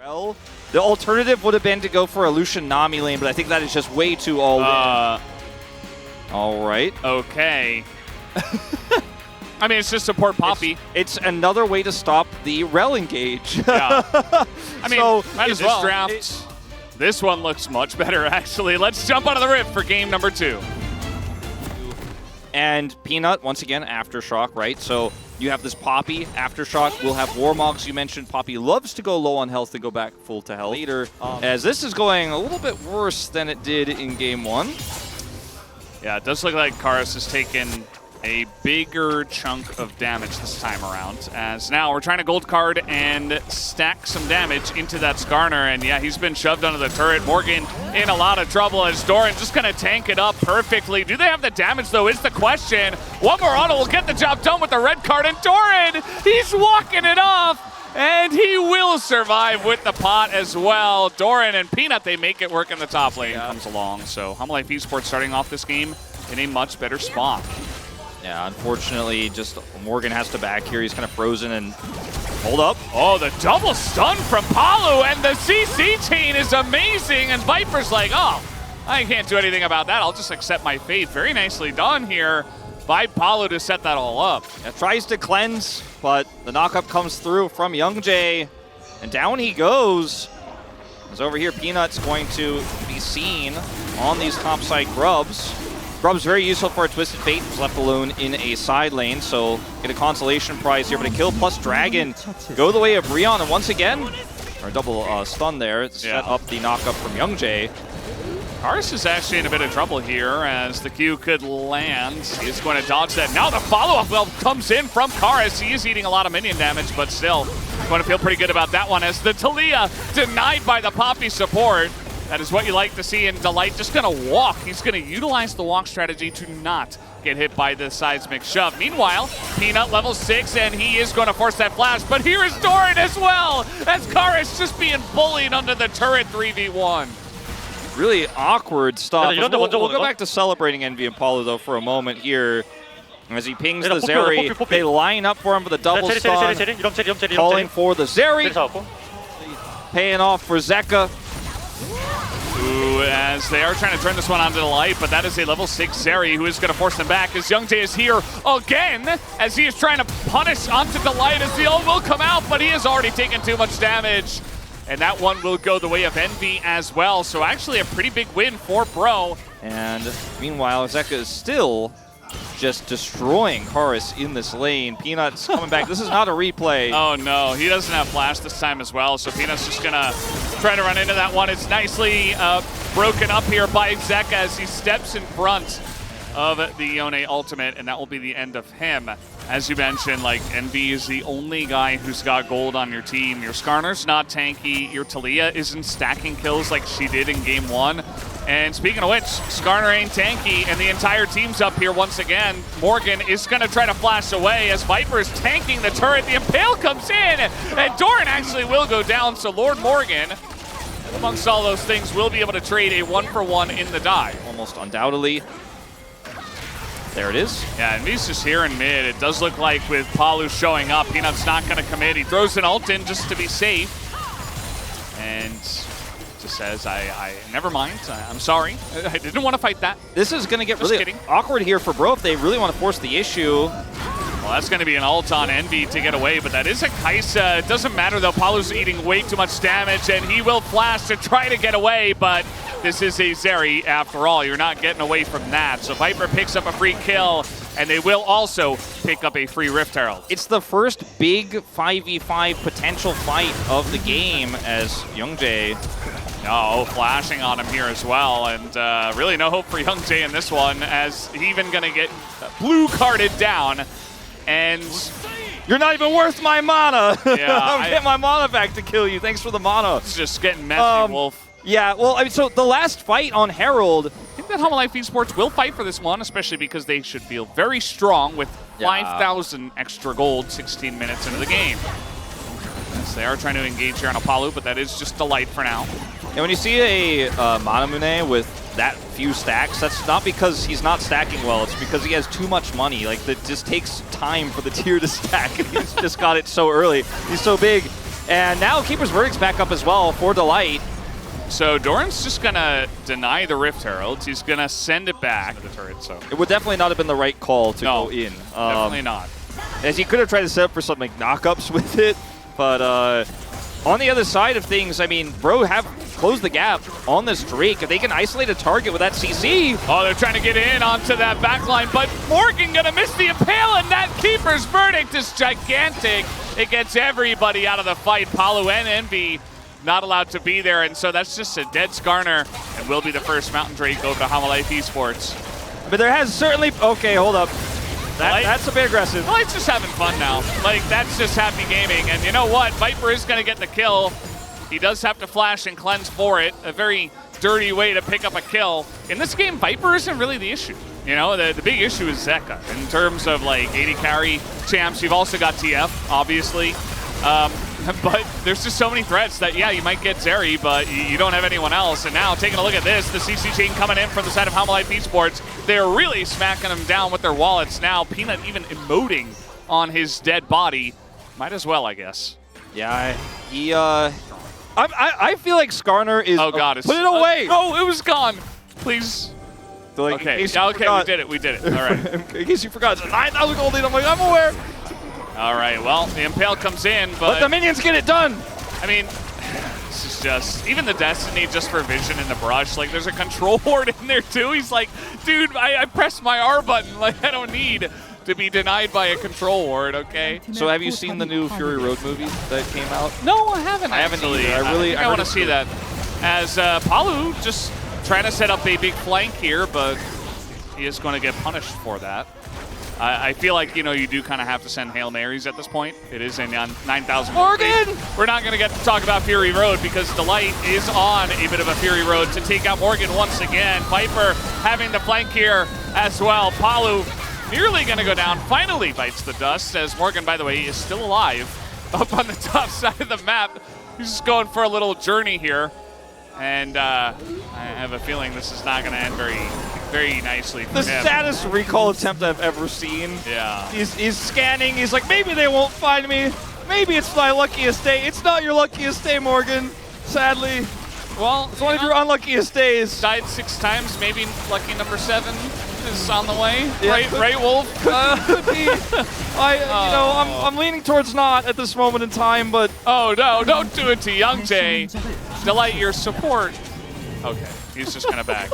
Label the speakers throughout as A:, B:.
A: well. The alternative would have been to go for a Lucian Nami lane, but I think that is just way too all in. All right.
B: Okay. I mean, it's just support Poppy.
A: It's another way to stop the rel engage.
B: Yeah. I mean,
A: so,
B: might as well. Draft. This one looks much better, actually. Let's jump out of the rift for game number 2.
A: And Peanut, once again, Aftershock, right? So you have this Poppy, Aftershock. We'll have Warmogs, you mentioned. Poppy loves to go low on health and go back full to health later, as this is going a little bit worse than it did in game 1.
B: Yeah, it does look like Karis has taken a bigger chunk of damage this time around, as now we're trying to gold card and stack some damage into that Skarner, and yeah, he's been shoved under the turret. Morgan in a lot of trouble as Doran just gonna tank it up perfectly. Do they have the damage though is the question. One more auto will get the job done with the red card, and Doran, he's walking it off, and he will survive with the pot as well. Doran and Peanut, they make it work in the top lane, comes along. So Hanwha Life Esports starting off this game in a much better spot.
A: Yeah, unfortunately, just Morgan has to back here. He's kind of frozen and hold up.
B: Oh, the double stun from Palu, and the CC chain is amazing. And Viper's like, oh, I can't do anything about that. I'll just accept my fate. Very nicely done here by Palu to set that all up.
A: Yeah, tries to cleanse, but the knockup comes through from Youngjae, and down he goes. As over here, Peanut's going to be seen on these topside grubs. Grub's very useful for a Twisted Fate. He's left alone in a side lane, so get a consolation prize here. But a kill plus Dragon go the way of Rion, and once again, or double stun there, set up the knockup from Youngjae.
B: Karis is actually in a bit of trouble here as the Q could land. He's going to dodge that. Now the follow-up well comes in from Karis. He is eating a lot of minion damage, but still going to feel pretty good about that one as the Talia denied by the Poppy support. That is what you like to see, and Delight just going to walk. He's going to utilize the walk strategy to not get hit by the seismic shove. Meanwhile, Peanut level 6, and he is going to force that flash, but here is Doran as well, as Karis just being bullied under the turret 3v1.
A: Really awkward stuff. We'll go back to celebrating Envy and Paulo, though, for a moment here. As he pings the Zeri, they line up for him with a double stun, calling for the Zeri, paying off for Zeka.
B: Ooh, as they are trying to turn this one onto the light, but that is a level 6 Zeri who is going to force them back as Youngjae is here again as he is trying to punish onto the light as the ult will come out, but he has already taken too much damage. And that one will go the way of Envy as well. So actually a pretty big win for Bro.
A: And meanwhile, Zeka is still just destroying Karis in this lane. Peanut's coming back. This is not a replay.
B: Oh no, he doesn't have flash this time as well, so Peanut's just gonna try to run into that one. It's nicely broken up here by Zeka as he steps in front of the Yone ultimate, and that will be the end of him. As you mentioned, like, Envy is the only guy who's got gold on your team. Your Skarner's not tanky. Your Talia isn't stacking kills like she did in game 1. And speaking of which, Skarner ain't tanky, and the entire team's up here once again. Morgan is going to try to flash away as Viper is tanking the turret. The Impale comes in, and Doran actually will go down, so Lord Morgan, amongst all those things, will be able to trade a 1-for-1 in the dive.
A: Almost undoubtedly. There it is.
B: Yeah, and he's just here in mid. It does look like with Palu showing up, Peanut's not going to commit. He throws an ult in just to be safe. And just says, I never mind. I'm sorry. I didn't want to fight that.
A: This is going to get really awkward here for Bro if they really want to force the issue.
B: Well, that's going to be an ult on Envy to get away, but that is a Kaisa. It doesn't matter, though. Palu's eating way too much damage, and he will flash to try to get away, but this is a Zeri after all. You're not getting away from that. So Viper picks up a free kill, and they will also pick up a free Rift Herald.
A: It's the first big 5v5 potential fight of the game as Youngjae.
B: Oh, flashing on him here as well, and really no hope for Youngjae in this one, as he's even going to get blue carded down. And
A: you're not even worth my mana.
B: Yeah,
A: I'll get my mana back to kill you. Thanks for the mana.
B: It's just getting messy, Wolf.
A: Yeah, well, I mean, so the last fight on Herald,
B: I think that Hanwha Life Esports will fight for this one, especially because they should feel very strong with 5,000 extra gold 16 minutes into the game. Yes, they are trying to engage here on Apollo, but that is just Delight for now.
A: And when you see a Manamune with that few stacks, that's not because he's not stacking well, it's because he has too much money. Like, it just takes time for the tier to stack, and he's just got it so early. He's so big. And now Keeper's Verdict's back up as well for Delight.
B: So Doran's just going to deny the Rift Heralds. He's going to send it back to the turret. So
A: it would definitely not have been the right call to go in.
B: Definitely not.
A: As he could have tried to set up for some like knockups with it, but on the other side of things, I mean, Bro have closed the gap on this Drake. If they can isolate a target with that CC.
B: Oh, they're trying to get in onto that backline, but Morgan gonna miss the Impale, and that Keeper's Verdict is gigantic. It gets everybody out of the fight. Palu and Envy not allowed to be there, and so that's just a dead Skarner, and will be the first Mountain Drake over to Hanwha Life Esports.
A: But there has certainly, okay, hold up. That's a bit aggressive.
B: Well, it's just having fun now. Like, that's just happy gaming. And you know what? Viper is going to get the kill. He does have to flash and cleanse for it. A very dirty way to pick up a kill. In this game, Viper isn't really the issue. You know, the big issue is Zeka. In terms of, like, AD carry champs, you've also got TF, obviously. But there's just so many threats that, yeah, you might get Zeri, but you don't have anyone else. And now, taking a look at this, the CC chain coming in from the side of Hanwha Life Esports. They're really smacking them down with their wallets now. Peanut even emoting on his dead body. Might as well, I guess.
A: Yeah, I feel like Skarner is...
B: Oh, God.
A: Put it away!
B: Oh, it was gone. Please.
A: Like,
B: okay, okay, we did it. All right.
A: In case you forgot, it's 9,000 gold lead. I'm like, I'm aware.
B: All right, well, the Impale comes in, but...
A: Let the minions get it done!
B: I mean, this is just... Even the Destiny just for vision in the brush, like, there's a control ward in there, too. He's like, dude, I pressed my R button. Like, I don't need to be denied by a control ward, okay?
A: So have you seen the new Fury Road movie that came out?
B: No, I haven't.
A: I haven't either.
B: I want to see that. As Palu just trying to set up a big flank here, but he is going to get punished for that. I feel like, you know, you do kind of have to send Hail Marys at this point. It is a 9,000.
A: Morgan!
B: We're not going to get to talk about Fury Road because Delight is on a bit of a Fury Road to take out Morgan once again. Viper having the flank here as well. Palu nearly going to go down. Finally bites the dust as Morgan, by the way, is still alive up on the top side of the map. He's just going for a little journey here. And I have a feeling this is not going to end very nicely for him.
A: The saddest recall attempt I've ever seen.
B: Yeah.
A: He's scanning. He's like, maybe they won't find me. Maybe it's my luckiest day. It's not your luckiest day, Morgan. Sadly.
B: Well,
A: it's one of your unluckiest days.
B: Died 6 times. Maybe lucky number 7 is on the way.
A: Yeah,
B: right, Wolf?
A: Could be. You know, I'm leaning towards not at this moment in time, but...
B: Oh, no, don't do it to Young Jay. Delight your support. Okay, he's just going to back.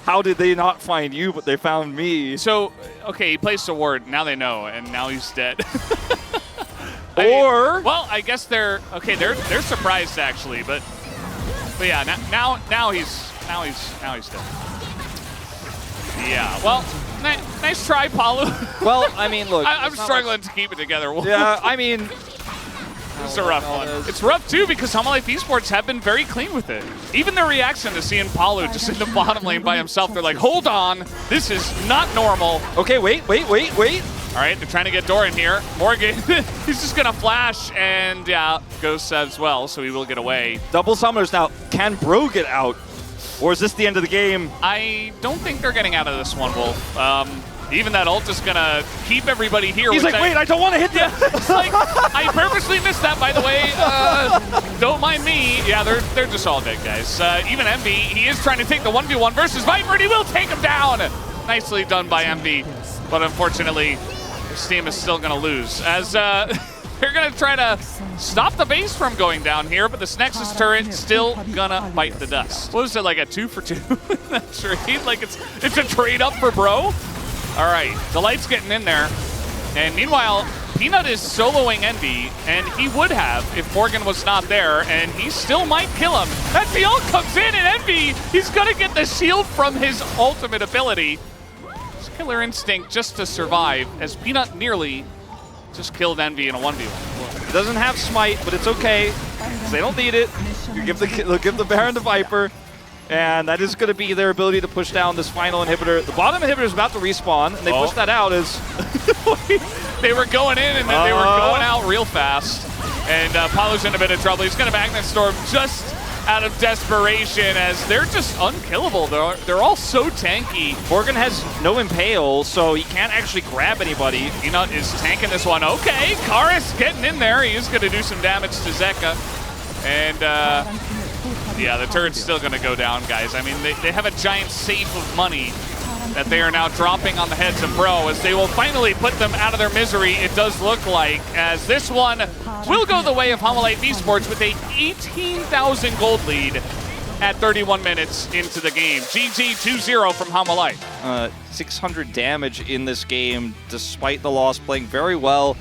A: How did they not find you, but they found me?
B: So, okay, he placed a ward. Now they know, and now he's dead. Well, I guess they're surprised actually, but yeah, now he's dead. Yeah, well, nice try, Palu.
A: Well, I mean, look,
B: I'm struggling to keep it together.
A: Yeah, I mean.
B: It's a rough one. It's rough, too, because Hanwha Life Esports have been very clean with it. Even their reaction to seeing Palu just in the bottom lane by himself, they're like, hold on, this is not normal.
A: Okay, wait.
B: All right, they're trying to get Doran here. Morgan, he's just going to flash, and yeah, goes as well, so he will get away.
A: Double summoners now. Can Bro get out? Or is this the end of the game?
B: I don't think they're getting out of this one, Wolf. Even that ult is going to keep everybody here.
A: He's like, wait, I don't want to hit that.
B: Like, I purposely missed that, by the way. Don't mind me. Yeah, they're just all dead, guys. Even Envy, he is trying to take the 1v1 versus Viper, and he will take him down. Nicely done by Envy. But unfortunately, his team is still going to lose. As they're going to try to stop the base from going down here, but this Nexus turret still going to bite the dust. What was it, like a 2-for-2 in that trade? Like it's a trade up for Bro? All right, Delight's getting in there. And meanwhile, Peanut is soloing Envy, and he would have if Morgan was not there, and he still might kill him. As the ult comes in, and Envy, he's going to get the shield from his ultimate ability. It's Killer Instinct just to survive, as Peanut nearly just killed Envy in a 1v1.
A: It doesn't have Smite, but it's okay. They don't need it. They'll give the Baron to Viper. And that is going to be their ability to push down this final inhibitor. The bottom inhibitor is about to respawn, and they push that out as...
B: They were going in, and then they were going out real fast. And Palu's in a bit of trouble. He's going to Magnet Storm just out of desperation as they're just unkillable. They're all so tanky.
A: Morgan has no impale, so he can't actually grab anybody.
B: Peanut is tanking this one. Okay, Karis getting in there. He is going to do some damage to Zeka. And yeah, the turret's still going to go down, guys. I mean, they have a giant safe of money that they are now dropping on the heads of Pro as they will finally put them out of their misery, it does look like, as this one will go the way of Hanwha Life Esports with a 18,000 gold lead at 31 minutes into the game. GG 2-0 from Hanwha Life.
A: 600 damage in this game, despite the loss, playing very well.